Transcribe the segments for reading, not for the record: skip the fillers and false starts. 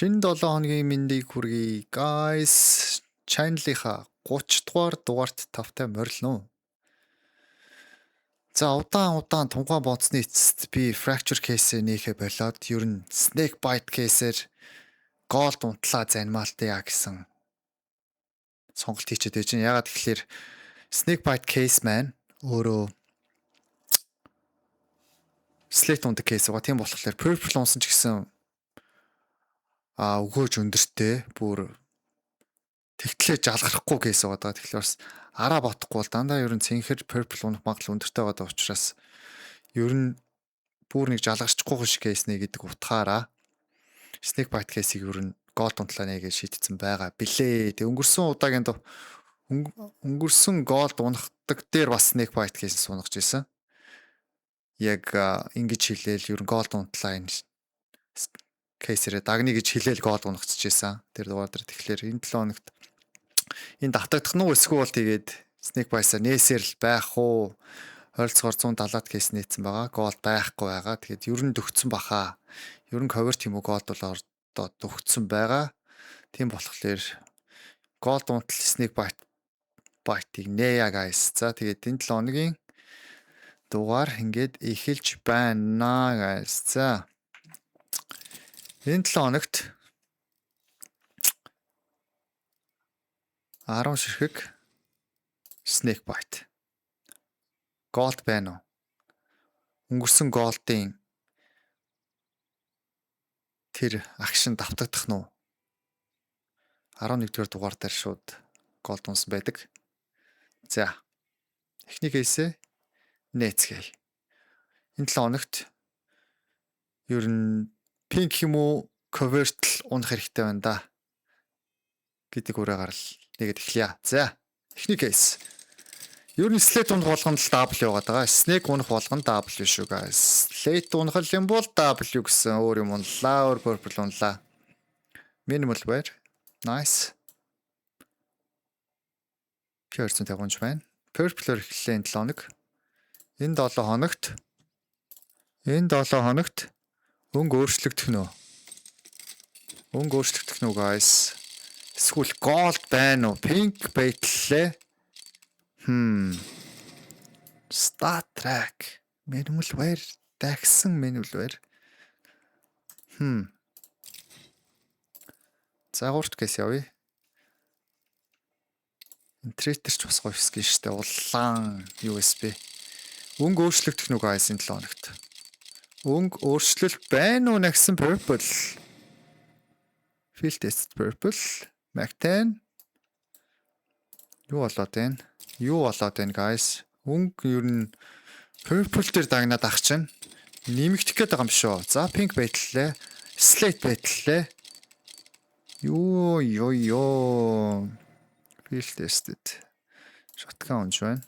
Шинэ 7 хоногийн мэндийг хүргэе. Guys, channel-ийнхаа 30 дугаар дугаарт тавтай морилно. За удаан тунгаан бодсны эцэст би fracture case нээхэ болоод ер нь snake bite case-ээр gold унтлаа занимаалтаа гэсэн сонголт хийчихэд байж байна. Ягаад гэвэл snake bite case маань өөрөө slate ундаг case байгаа. Тийм болохоор purple унсан ч гэсэн өгөөж өндөртэй бүр тэгтлээ жалгарахгүй кейс байгаа. Тэгэхээр бас араа ботохгүй бол дандаа ер нь цэнхэр purple унах магадлал өндөртэй байгаа учраас ер нь бүр нэг жалгарчихгүй шиг кейс нэ гэдэг утгаараа snake bite кейсийг ер нь gold унтлаа нэгээ шийдсэн байгаа билээ. Тэг өнгөрсөн удаагийн өнгөрсөн gold унахдаг дээр бас snake bite кейс сунагч байсан. Яг ингэж хэлээл ер нь gold унтлаа энэ кейсэрээ дагны гэж хэлээл gold унагчижсэн. Тэр дугаар дээр тэгэхээр энэ 7 хоногт энэ давтагдах нь эсвэл тэгээд snake bite-саар нээсээр л байх уу? Ойролцоогоор 170-аад кейс нээсэн байгаа. Gold байхгүй байгаа. Тэгээд ер нь дөгцсөн баха. Ер нь cover тийм үү gold бол ордоо дөгцсөн байгаа. Тийм болохоор gold унтал snake bite-ийг нээя guys. За тэгээд энэ 7 хоногийн дугаар ингээд эхэлж байна guys. За энэ 7 хоногт 10 ширхэг snake bite. Gold байна уу? Өнгөрсөн gold-ийн тэр акшн давтагдах нь уу? 11 дугаар дугаар дээр шууд gold унсан байдаг. За. Эхний кейсээ нээцгээе. Энэ 7 хоногт ер нь pink юм уу convert унах хэрэгтэй байна да гэдэг үрээгээр л нэгэд эхлэе. За, эхний кейс. Ер нь slate унах болгонд л W яваад байгаа. Snake унах болгонд W шүү guys. Slate унах юм бол W гэсэн өөр юм унлаа, өөр purple унлаа. Minimal wear. Nice. Pure-ын тавгонч байна. Purple-оор эхэллээ энэ 7 хоног. Энэ 7 хоногт өнгө өөрчлөгдөх нөө. Өнгө өөрчлөгдөх нөө guys. Эсвэл gold байна уу? Pink байтлаа. Star Trek. Minimal wear. Дагсан minimal wear. Загварт гэс явъя. Интернетч бас гоё скин штэ улаан USB. Өнгө өөрчлөгдөх нүг guys энэ 7 хоногт. Өнгө өөрчлөлт байна уу нэгсэн purple. Field test purple. Mac 10. Юу болоод байна guys? Өнгө ер нь purple дээр дагнаад ах чинь нэмэгдэх гээд байгаа юм шүү. За pink байтлаа. Slate байтлаа. Ёо. Field tested. Shotgun унж байна.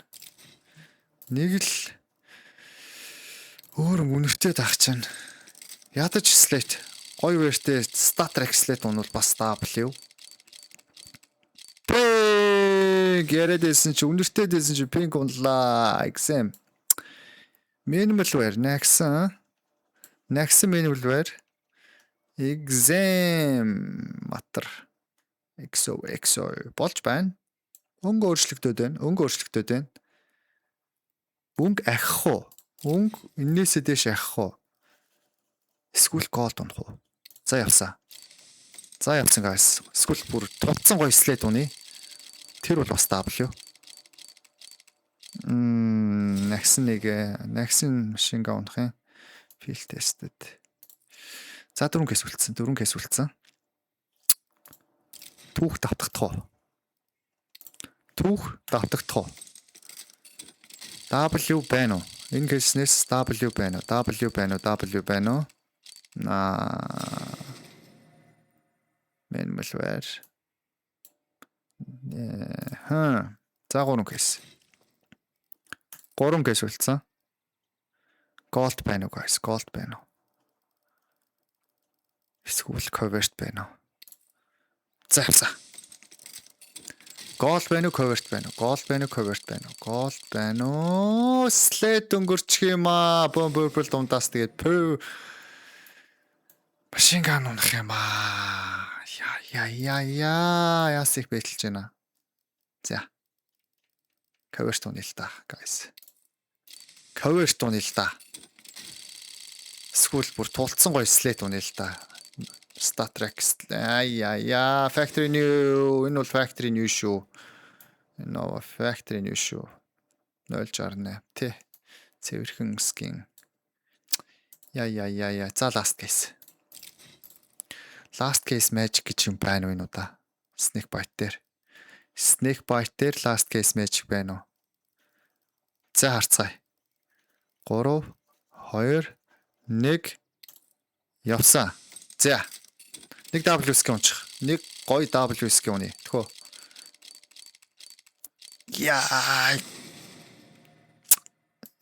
Нэг л өөр үнэртэй дах чинь. Ядаж slate. Гой вэртэй Star Trek slate унвал бас W. Гэрэдэсэн чи үнэртэй дэсэн чи pink унлаа. Exam. Minimal wear нэгсэн minimal wear. Exam матер. XO болж байна. Өнгө өөрчлөгдөд байна. Өнгө ахих уу? Өнгө энээсээ дэш ахих уу? Эсвэл gold унах уу? За явсан guys. Эсвэл бүр тувцсан гоё slate уны. Тэр бол бас W. Нэгсэн машин га унах юм. Field tested. За 4 кейс үлдсэн. Түүх давтагдах уу? W байна уу? Энэ кейснээс W байна уу? Minimal wear. За 3 кейс. 3 кейс үлдсэн. Gold байна уу guys? Эсвэл covered байна уу? За. Gold байна уу? Covered байна уу? Slate өнгөрчих юм аа. Purple дундаас тэгээд машин ган унах юм аа. Яас их бэлтэж байна. За. Cover тууны л да, guys. Cover тууны л да. Эсвэл бүр тулцсан гоё slate тууны л да. Star Trek. Factory New. Энэ бол Factory New шүү. Энэ Factory New шүү. 068 тий. Цэвэрхэн skin. За last case. Last case magic гэж юм байна уу энэ удаа? Snake bite дээр. Snake bite дээр last case magic байна уу? За харцгаая. 3 2 1 явсан. За. Нэг WSK унчих. Нэг гоё WSK уни. Тэхөө. Яа.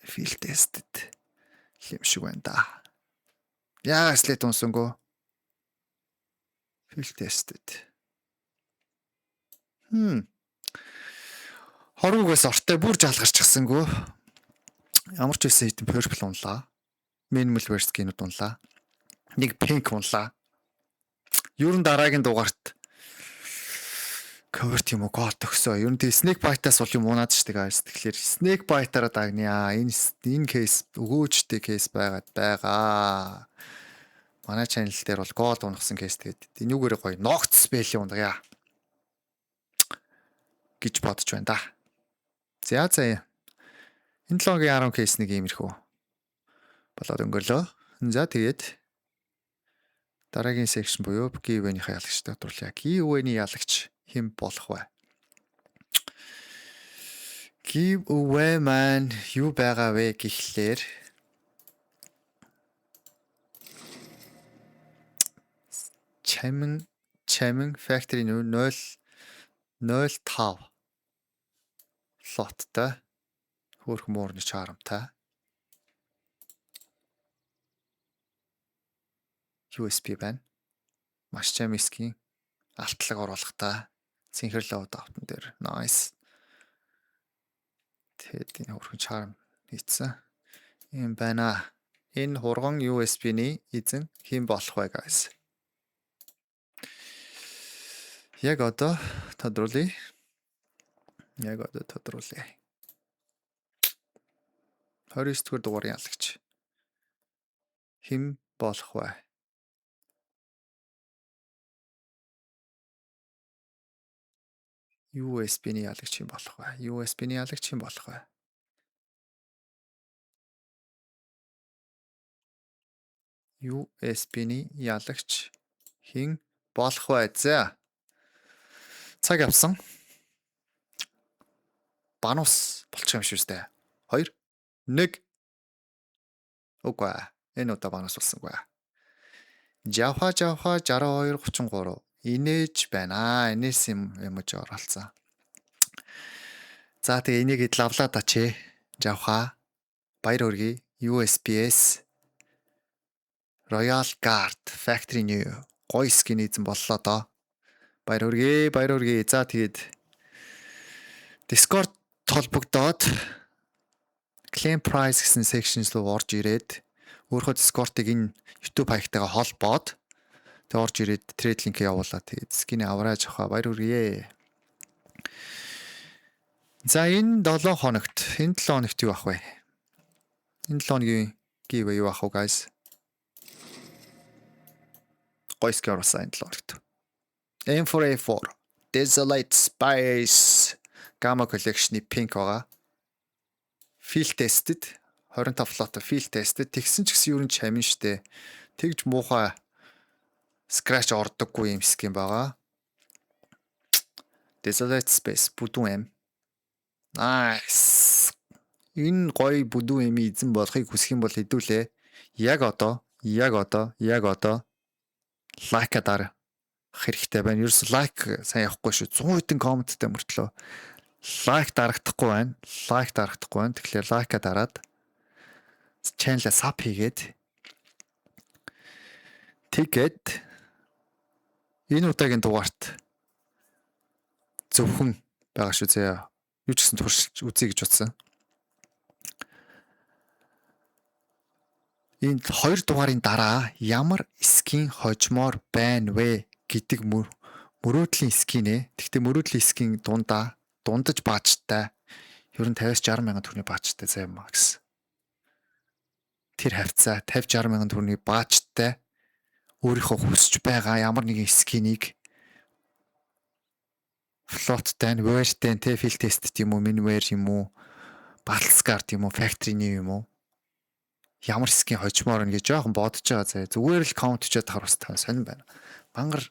Field tested. Юм шиг байна да. Яа, слэт унсангүй. Field tested. Хорвоогоос ортой бүр жалгарчихсангүй. Ямар ч байсан хэдэн purple унлаа. Minimal wear skin-үүд унлаа. Нэг pink унлаа. Ер нь дараагийн дугаарт cover тийм үү гол төгсөө. Ер нь тий snake bite-аас бол юм унаад штэ guys. Тэгэхээр snake bite-аараа дагнаа. Энэ кейс өгөөжтэй кейс байгаа. Манай channel дээр бол гол унахсан кейс тэгээд энүүгээр гоё ногц спелийн ундагя гэж бодож байна да. За. Энэ 7-гийн 10 кейс нэг иймэрхүү болоод өнгөрлөө. За тэгээд дараагийн section буюу giveaway-ийнхаа ялагчтай дурлаа. Giveaway-ний ялагч хэн болох вэ? Giveaway man юу байгаа вэ гэхлээр Чамин Factory 005 лоттой хөөх муурны чарамтай USB байна. Маш чамисгийн алтлаг оруулахтай синхронио давтан дээр nice. Тэгээд энэ хөрхөн чарм хийцэн. Юм байна. Энэ хурган USB-ний эзэн хэн болох вэ guys? Яг одоо тодруулъя. 29-р дугаарыг ялагч хэн болох вэ? USB-ний ялагч хэн болох вэ? USB-ний ялагч хэн болох вэ? USB-ний ялагч хэн болох вэ? За. Цаг авсан. Банус болчих юм шүү дээ. 2 1 Үгүй. Энэ удаа банус болсонгүй. Java 6233 инээж байна. Инээс юм ч оролцсон. За тэгээ энийг лавлаад ачээ. Java баяр хүргэе. USB-S Royal Guard Factory New гоё скин эзэн боллоо доо. Баяр хүргэе. За тэгээд Discord толбогдоод Claim Price гэсэн sections руу орж ирээд өөрийнхөө Discord-ыг энэ YouTube хаягтайгаа холбоод тэг орж ирээд trade link явуулаад тэгээд скин аврааж авах баяр хүргэе. За энэ 7 хоногт юу авах вэ? Энэ 7 хоногийн giveaway юу авах вэ guys? Гоё скин оруулсан энэ 7 хоногт. M4A4 Desolate Space Gamma Collection-ы pink байгаа. Field tested 25 флот field tested тэгсэн ч гэсэн юу н чамин штэ. Тэгж муухай scratch ордоггүй юм скин байгаа. Desolate Space бүдүүн M. Nice. Энэ гоё бүдүүн M-ийн эзэн болохыг хүсэх юм бол хэдүүлээ. Яг одоо like дараа хэрэгтэй байна. Ерөөс like сайн явахгүй шүү. 100 хэдэн комменттэй мөртлөө like дарагдахгүй байна. Тэгэхээр like дараад channel-а sub хийгээд тэгээд энэ удаагийн дугаарт зөвхөн байгаа шүү заяа. Юу ч гэсэн туршилж үзье гэж бодсон. Энэ 2 дугаарын дараа ямар скин хожмоор байна вэ гэдэг мөрөөдлийн скинэ. Гэхдээ мөрөөдлийн скин дундаж баажтай. Ер нь 50-60 мянган төгрөгийн баажтай заа юм аа гэсэн. Тэр хавцаа 50-60 мянган төгрөгийн баажтай өөрийнхөө хүсэж байгаа ямар нэгэн скинийг флоттай, вэртэй, тэ фил тест юм уу, минвэр юм уу, баталскарт юм уу, факторины юм уу? Ямар скин хожмоор нэ гэж жоохон бодож байгаа заа. Зүгээр л каунт чад харус та сонирн байна. Мангар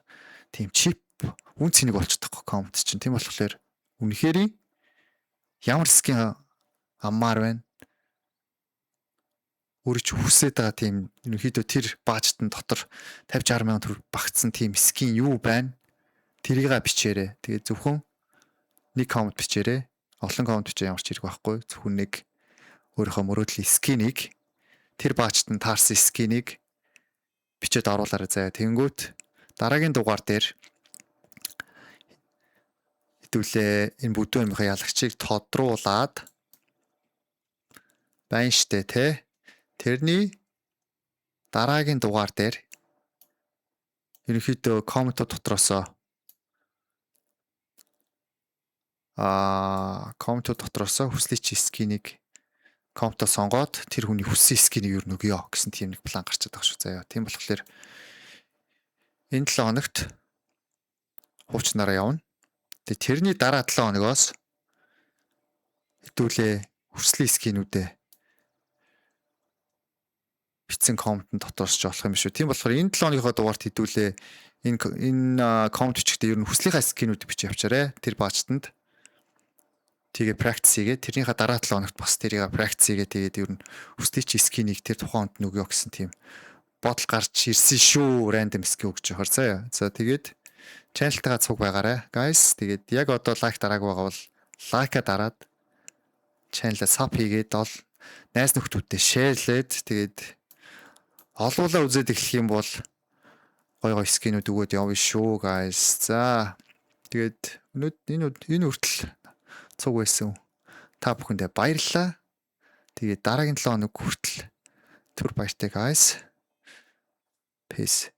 тийм чип үн цэнийг болчихдохгүй каунт чинь. Тийм болохоор үнэхээр ямар скин аммаар байна. Өөрөө ч хүсээд байгаа тийм ерөнхийдөө тэр баажтан дотор 50-60 мянган төгрөг багтсан тийм скин юу байна? Тэрийг бичээрэй. Тэгээ зөвхөн нэг каунт бичээрэй. Олон каунт бичээ ямар ч хэрэг байхгүй. Зөвхөн нэг өөрийнхөө мөрөөдлийн скинийг тэр баажтан таарсан скинийг бичээд оруулаарай заяа. Тэнгүүт дараагийн дугаар дээр хэдүүлээ энэ бүдүүн амийнхаа ялагчийг тодруулаад байна штэ те. Тэрний дараагийн дугаар дээр ерөнхийдөө комментод дотроосоо хүслийг чи скинийг комментоо сонгоод тэр хүний хүссэн скинийг юу нөгөө гэсэн тийм нэг план гарчаад байгаа шүү заяа. Тийм болохоор энэ 7 хоногт хуучнараа явна. Тэгээ тэрний дараа 7 хоногоос хэдүүлээ хүслийн скинүүдээ бичсэн комментын дотроос ч болох юм шүү. Тийм болохоор энэ 7 хоногийнхоо дугаарт хэдүүлээ энэ коммент бичгтээ ер нь хүслийнхаа скинүүд бичиж явчаарэ. Тэр баажтанд тэгээ практис хийгээ. Тэрнийхээ дараа 7 хоногт бас тэрийг практис хийгээ. Тэгээд ер нь хүслийн чи скинийг тэр тухайн хүнд нөгөө гэсэн тийм бодол гарч ирсэн шүү. Random skin өгч явахаар заяа. За тэгээд channel-тайгаа цуг байгаарай. Guys тэгээд яг одоо лайк дараагүй байгаа бол лайка дараад channel-а sub хийгээд найз нөхдүүдтэй шеэрлээд тэгээд олуулаа үзээд эхлэх юм бол гой гой скинүүд өгөөд явна шүү guys. За тэгээд энэ хүртэл цуг байсан. Та бүхэндээ баярлалаа. Тэгээд дараагийн 7 хоног хүртэл түр баяртай guys. Peace.